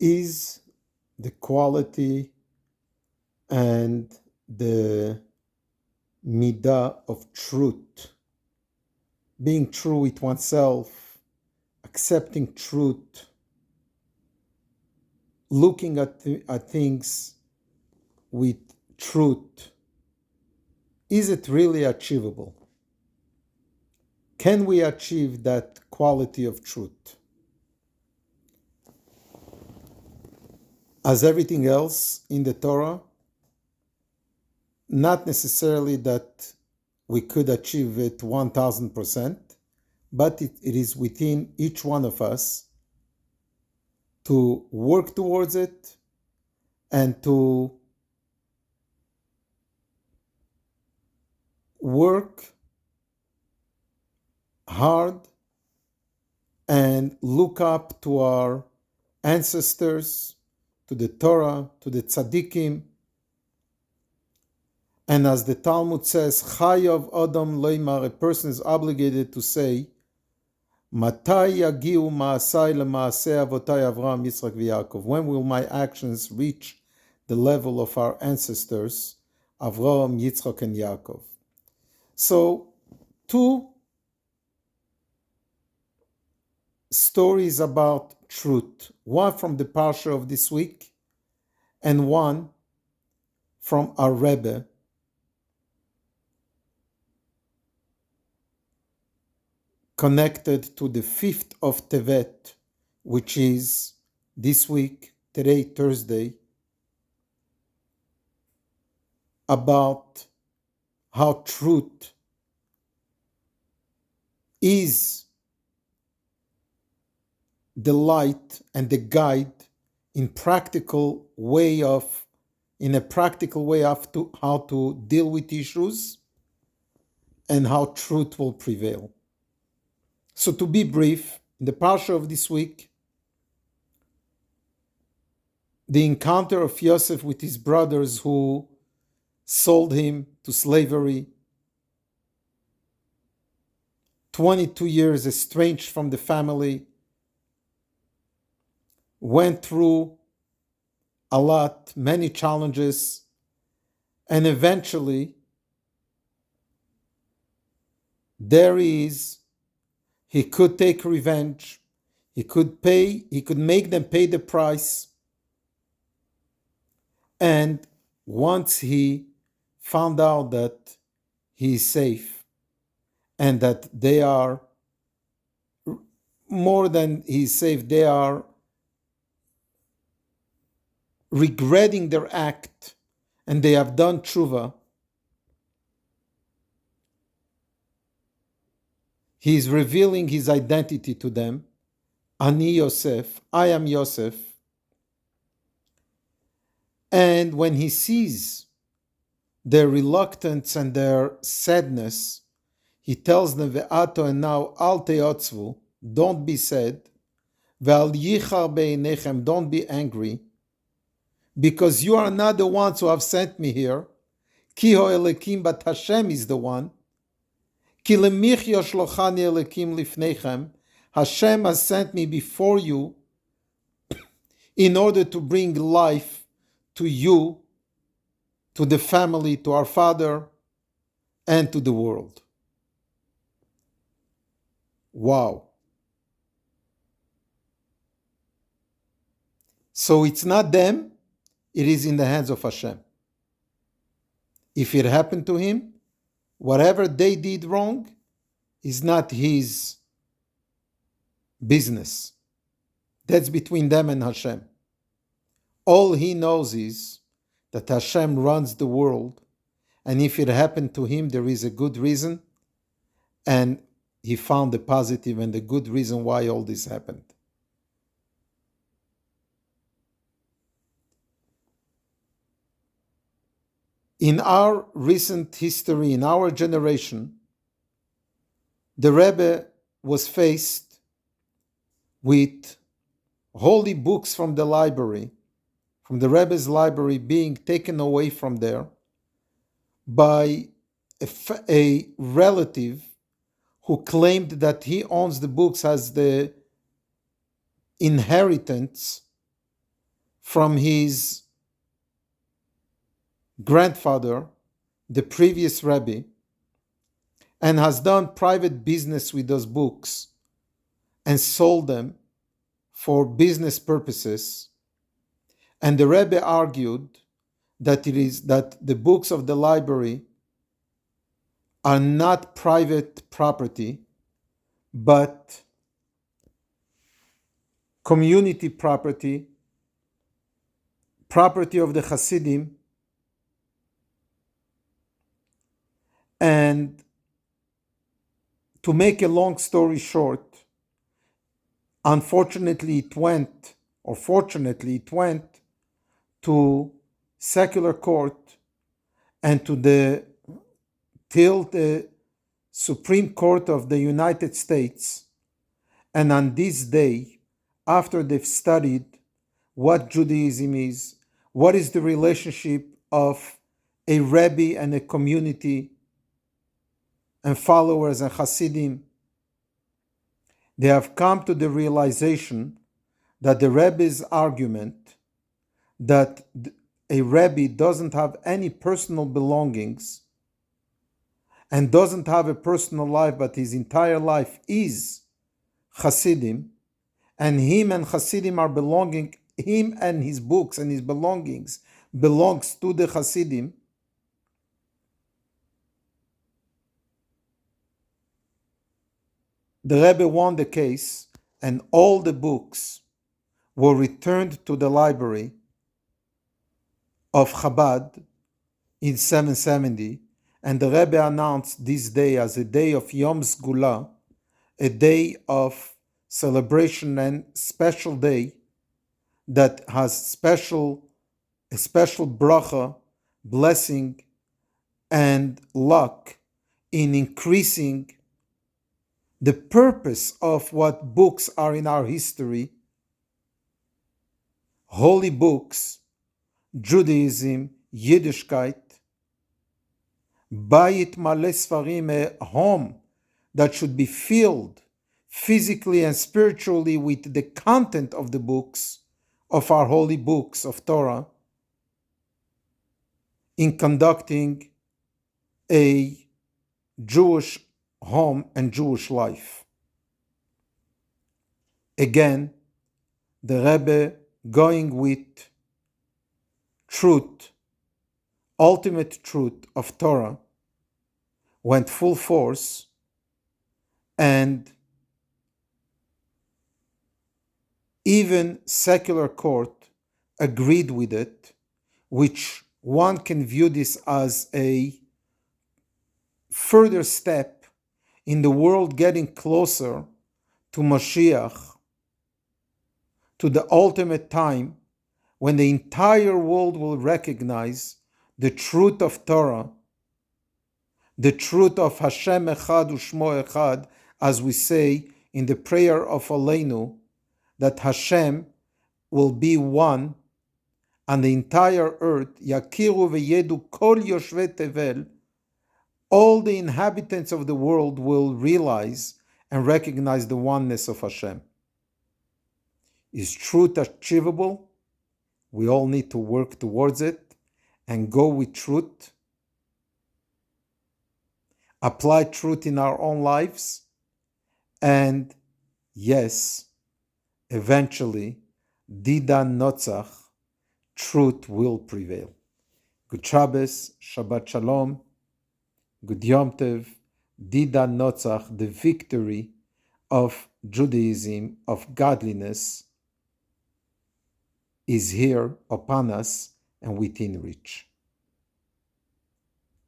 is the quality and the midah of truth, being true with oneself, accepting truth, looking at things with truth. Is it really achievable? Can we achieve that quality of truth? As everything else in the Torah, not necessarily that we could achieve it 1000%, but it is within each one of us to work towards it and to work hard and look up to our ancestors, to the Torah, to the tzaddikim. And as the Talmud says, Chayav Adam Leimar, a person is obligated to say, Matai yagiu ma'asai le'maasei avotai Avraham, Yitzchak, v'Yaakov. When will my actions reach the level of our ancestors, Avraham, Yitzchak, and Yaakov? So, two stories about truth. One from the Parsha of this week, and one from our Rebbe, connected to the 5th of Tevet, which is this week, today, Thursday, about how truth is the light and the guide in a practical way of how to deal with issues and how truth will prevail. So to be brief, in the Parsha of this week, the encounter of Yosef with his brothers who sold him to slavery, 22 years estranged from the family, went through a lot, many challenges, and eventually he could take revenge, he could make them pay the price, and once he found out that he is safe and that they are more than he's safe, they are regretting their act and they have done tshuva, he is revealing his identity to them. Ani Yosef, I am Yosef. And when he sees their reluctance and their sadness, he tells them, Ve'ato, and now, al teotzvu, don't be sad. Ve'al yichar be'inechem, don't be angry, because you are not the ones who have sent me here. Ki ho Elokim, but Hashem is the one. Ki lemich yoshlochani Elokim lifnechem, Hashem has sent me before you in order to bring life to you, to the family, to our father, and to the world. Wow. So it's not them, it is in the hands of Hashem. If it happened to him, whatever they did wrong is not his business. That's between them and Hashem. All he knows is that Hashem runs the world, and if it happened to him, there is a good reason, and he found the positive and the good reason why all this happened. In our recent history, in our generation, the Rebbe was faced with holy books from the library, from the Rebbe's library, being taken away from there by a relative who claimed that he owns the books as the inheritance from his grandfather, the previous Rabbi, and has done private business with those books and sold them for business purposes. And the Rebbe argued that the books of the library are not private property, but community property of the Hasidim. And to make a long story short, fortunately it went to secular court and till the Supreme Court of the United States. And on this day, after they've studied what Judaism is, what is the relationship of a Rebbe and a community and followers and Hasidim, they have come to the realization that the Rebbe's argument that a Rebbe doesn't have any personal belongings and doesn't have a personal life, but his entire life is Hasidim, and him and Hasidim are belonging, him and his books and his belongings belongs to the Hasidim. The Rebbe won the case, and all the books were returned to the library of Chabad in 770, and the Rebbe announced this day as a day of Yom Sgula, a day of celebration and special day that has a special bracha, blessing, and luck in increasing the purpose of what books are in our history. Holy books, Judaism, Yiddishkeit, Bayit Maleh Sfarim, a home that should be filled physically and spiritually with the content of the books, of our holy books of Torah, in conducting a Jewish home and Jewish life. Again, the Rebbe going with truth, ultimate truth of Torah, went full force, and even secular court agreed with it, which one can view this as a further step in the world getting closer to Mashiach, to the ultimate time when the entire world will recognize the truth of Torah, the truth of Hashem Echad U'Shmo Echad, as we say in the prayer of Aleinu, that Hashem will be one, and the entire earth, Yakiru ve'yedu kol yoshvei tevel, all the inhabitants of the world will realize and recognize the oneness of Hashem. Is truth achievable? We all need to work towards it and go with truth. Apply truth in our own lives. And yes, eventually, Didan Notzach, truth will prevail. Good Shabbos, Shabbat Shalom, Good Yom Tov, Didan Notzach, the victory of Judaism, of godliness, is here upon us and within reach.